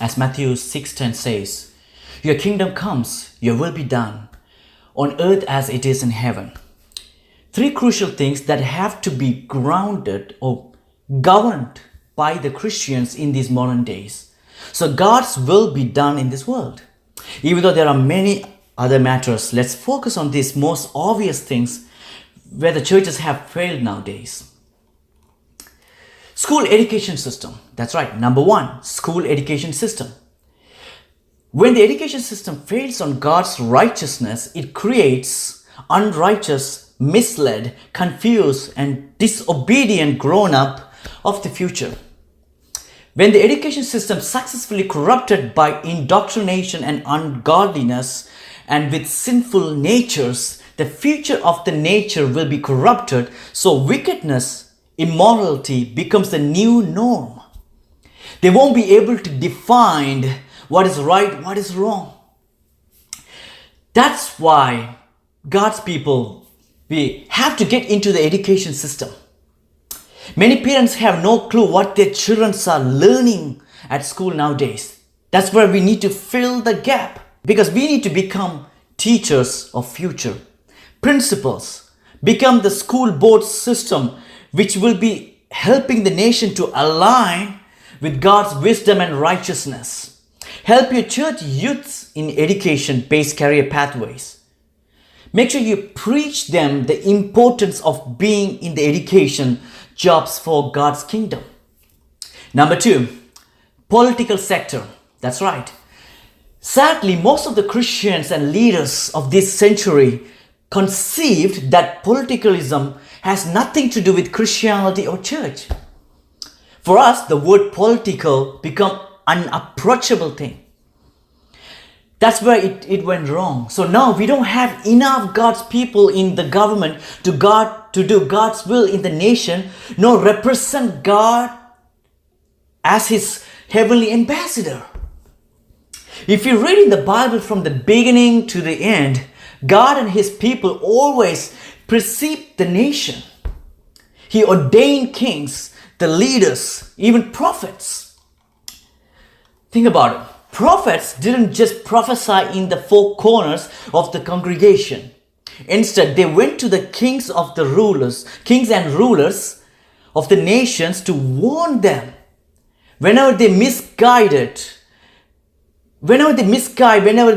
As Matthew 6:10 says, "Your kingdom comes, your will be done, on earth as it is in heaven." Three crucial things that have to be grounded or governed by the Christians in these modern days. So God's will be done in this world. Even though there are many other matters, let's focus on these most obvious things where the churches have failed nowadays. School education system. That's right. Number one, school education system. When the education system fails on God's righteousness, it creates unrighteous, misled, confused, and disobedient grown-up of the future. When the education system successfully corrupted by indoctrination and ungodliness and with sinful natures, the future of the nature will be corrupted, so wickedness, immorality becomes the new norm. They won't be able to define what is right, what is wrong. That's why God's people, we have to get into the education system. Many parents have no clue what their children are learning at school nowadays. That's where we need to fill the gap, because we need to become teachers of future. Principals become the school board system which will be helping the nation to align with God's wisdom and righteousness. Help your church youths in education-based career pathways. Make sure you preach them the importance of being in the education jobs for God's kingdom. Number two, political sector. That's right. Sadly, most of the Christians and leaders of this century conceived that politicalism has nothing to do with Christianity or church. For us, the word political become an unapproachable thing. That's where it went wrong. So now we don't have enough God's people in the government to do God's will in the nation, nor represent God as his heavenly ambassador. If you read in the Bible from the beginning to the end, God and his people always precede the nation. He ordained kings, the leaders, even prophets. Think about it. Prophets didn't just prophesy in the four corners of the congregation. Instead, they went to the kings and rulers of the nations to warn them. Whenever they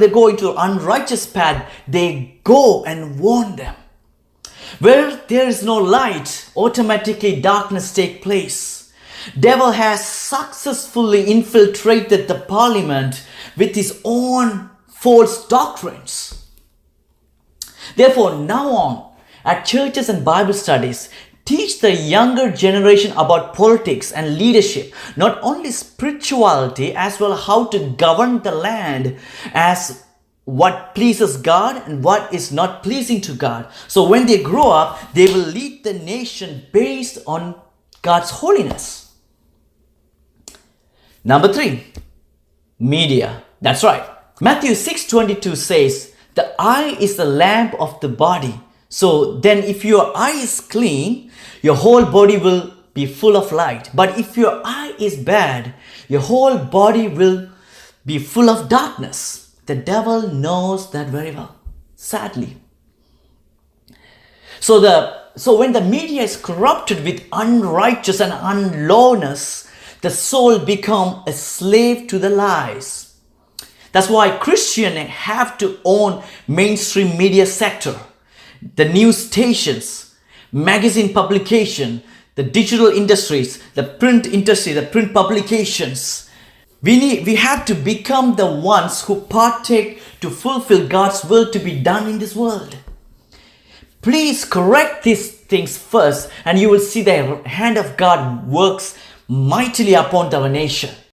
go into an unrighteous path, they go and warn them. Where there is no light, automatically darkness takes place. Devil has successfully infiltrated the parliament with his own false doctrines. Therefore, now on, at churches and Bible studies, teach the younger generation about politics and leadership, not only spirituality, as well as how to govern the land as what pleases God and what is not pleasing to God. So when they grow up, they will lead the nation based on God's holiness. Number three, media. That's right. Matthew 6:22 says, "The eye is the lamp of the body." So then if your eye is clean, your whole body will be full of light. But if your eye is bad, your whole body will be full of darkness. The devil knows that very well, sadly. So when the media is corrupted with unrighteous and unlawfulness, the soul becomes a slave to the lies. That's why Christians have to own mainstream media sector, the news stations, magazine publication, the digital industries, the print industry, the print publications. We have to become the ones who partake to fulfill God's will to be done in this world. Please correct these things first, and you will see the hand of God works mightily upon our nation.